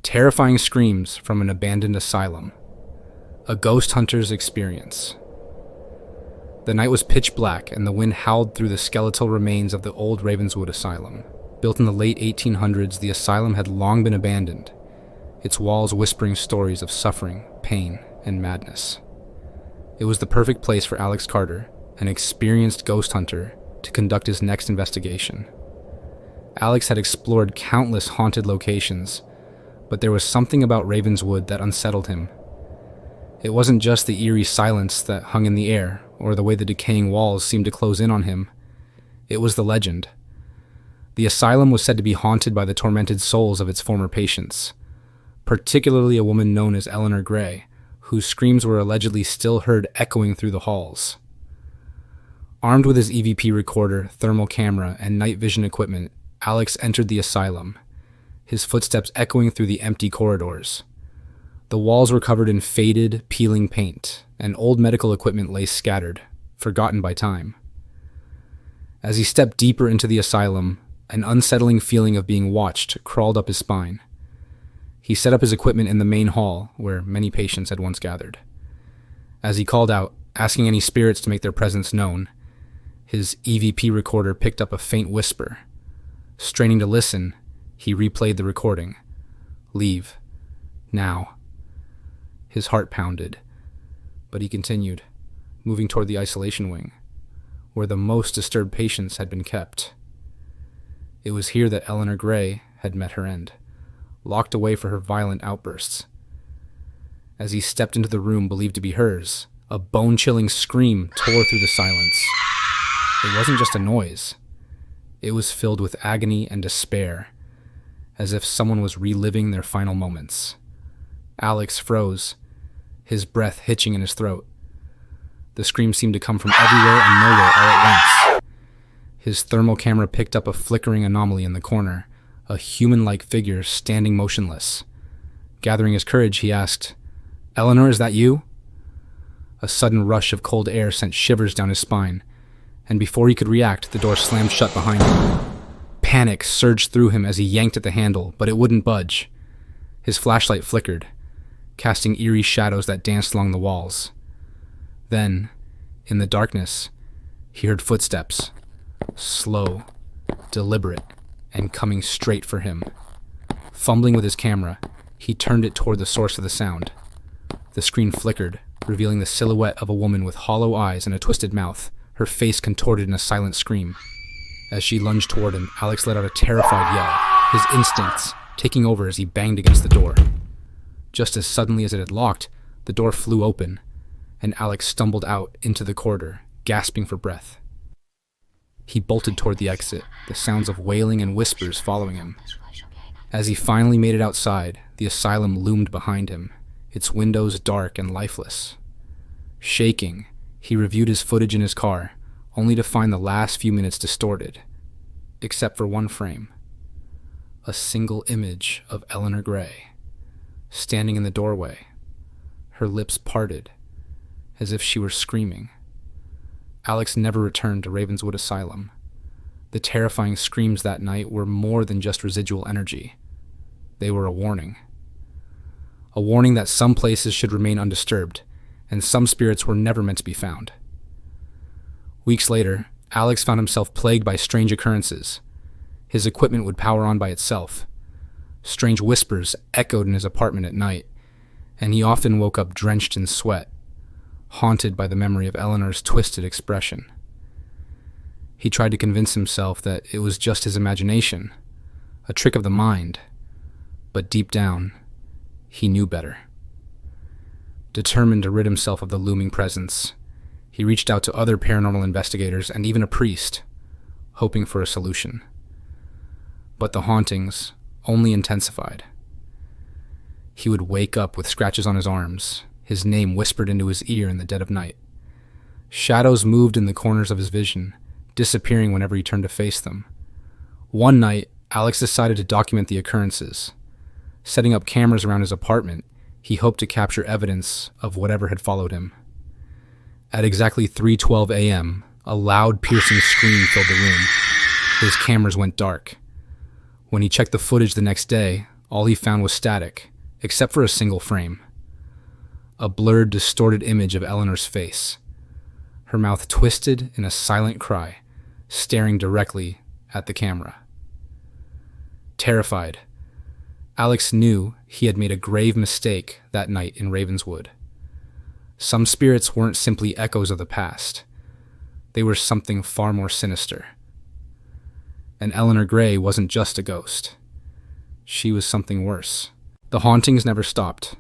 Terrifying screams from an abandoned asylum. A ghost hunter's experience. The night was pitch black and the wind howled through the skeletal remains of the old Ravenswood Asylum. Built in the late 1800s, the asylum had long been abandoned, its walls whispering stories of suffering, pain, and madness. It was the perfect place for Alex Carter, an experienced ghost hunter, to conduct his next investigation. Alex had explored countless haunted locations, but there was something about Ravenswood that unsettled him. It wasn't just the eerie silence that hung in the air, or the way the decaying walls seemed to close in on him. It was the legend. The asylum was said to be haunted by the tormented souls of its former patients, particularly a woman known as Eleanor Gray, whose screams were allegedly still heard echoing through the halls. Armed with his EVP recorder, thermal camera, and night vision equipment, Alex entered the asylum, his footsteps echoing through the empty corridors. The walls were covered in faded, peeling paint, and old medical equipment lay scattered, forgotten by time. As he stepped deeper into the asylum, an unsettling feeling of being watched crawled up his spine. He set up his equipment in the main hall, where many patients had once gathered. As he called out, asking any spirits to make their presence known, his EVP recorder picked up a faint whisper. Straining to listen, he replayed the recording. "Leave. Now." His heart pounded, but he continued, moving toward the isolation wing, where the most disturbed patients had been kept. It was here that Eleanor Gray had met her end, locked away for her violent outbursts. As he stepped into the room believed to be hers, a bone-chilling scream tore through the silence. It wasn't just a noise. It was filled with agony and despair, as if someone was reliving their final moments. Alex froze, his breath hitching in his throat. The scream seemed to come from everywhere and nowhere all at once. His thermal camera picked up a flickering anomaly in the corner, a human-like figure standing motionless. Gathering his courage, he asked, "Eleanor, is that you?" A sudden rush of cold air sent shivers down his spine, and before he could react, the door slammed shut behind him. Panic surged through him as he yanked at the handle, but it wouldn't budge. His flashlight flickered, casting eerie shadows that danced along the walls. Then, in the darkness, he heard footsteps, slow, deliberate, and coming straight for him. Fumbling with his camera, he turned it toward the source of the sound. The screen flickered, revealing the silhouette of a woman with hollow eyes and a twisted mouth, her face contorted in a silent scream. As she lunged toward him, Alex let out a terrified yell, his instincts taking over as he banged against the door. Just as suddenly as it had locked, the door flew open, and Alex stumbled out into the corridor, gasping for breath. He bolted toward the exit, the sounds of wailing and whispers following him. As he finally made it outside, the asylum loomed behind him, its windows dark and lifeless. Shaking, he reviewed his footage in his car, only to find the last few minutes distorted, except for one frame. A single image of Eleanor Gray, standing in the doorway, her lips parted, as if she were screaming. Alex never returned to Ravenswood Asylum. The terrifying screams that night were more than just residual energy. They were a warning. A warning that some places should remain undisturbed, and some spirits were never meant to be found. Weeks later, Alex found himself plagued by strange occurrences. His equipment would power on by itself. Strange whispers echoed in his apartment at night, and he often woke up drenched in sweat, haunted by the memory of Eleanor's twisted expression. He tried to convince himself that it was just his imagination, a trick of the mind, but deep down, he knew better. Determined to rid himself of the looming presence, he reached out to other paranormal investigators and even a priest, hoping for a solution. But the hauntings only intensified. He would wake up with scratches on his arms, his name whispered into his ear in the dead of night. Shadows moved in the corners of his vision, disappearing whenever he turned to face them. One night, Alex decided to document the occurrences. Setting up cameras around his apartment, he hoped to capture evidence of whatever had followed him. At exactly 3:12 a.m., a loud, piercing scream filled the room. His cameras went dark. When he checked the footage the next day, All he found was static, except for a single frame. A blurred, distorted image of Eleanor's face, her mouth twisted in a silent cry, staring directly at the camera. Terrified, Alex knew he had made a grave mistake that night in Ravenswood. Some spirits weren't simply echoes of the past. They were something far more sinister. And Eleanor Gray wasn't just a ghost. She was something worse. The hauntings never stopped.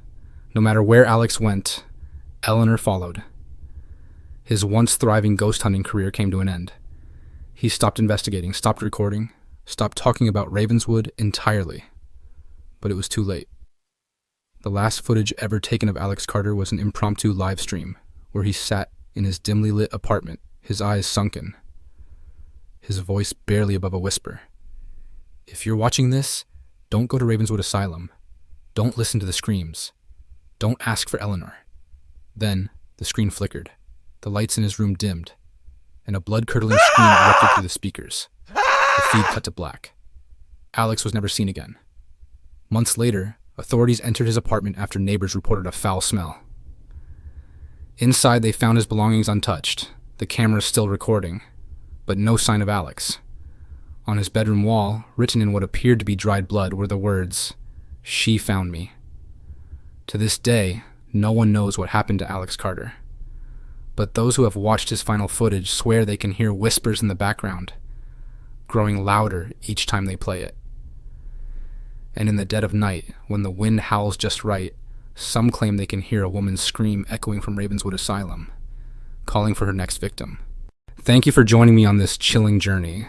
No matter where Alex went, Eleanor followed. His once thriving ghost hunting career came to an end. He stopped investigating, stopped recording, stopped talking about Ravenswood entirely. But it was too late. The last footage ever taken of Alex Carter was an impromptu live stream where he sat in his dimly lit apartment, his eyes sunken, his voice barely above a whisper. If you're watching this, don't go to Ravenswood Asylum. Don't listen to the screams. Don't ask for Eleanor. Then, the screen flickered. The lights in his room dimmed, and a blood-curdling scream erupted through the speakers. The feed cut to black. Alex was never seen again. Months later, authorities entered his apartment after neighbors reported a foul smell. Inside, they found his belongings untouched, the camera still recording, but no sign of Alex. On his bedroom wall, written in what appeared to be dried blood, were the words, "She found me." To this day, no one knows what happened to Alex Carter. But those who have watched his final footage swear they can hear whispers in the background, growing louder each time they play it. And in the dead of night, when the wind howls just right, some claim they can hear a woman's scream echoing from Ravenswood Asylum, calling for her next victim. Thank you for joining me on this chilling journey.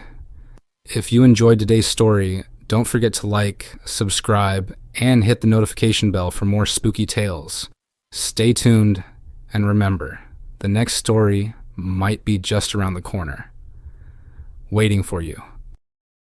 If you enjoyed today's story, don't forget to like, subscribe, and hit the notification bell for more spooky tales. Stay tuned, and remember, the next story might be just around the corner, waiting for you.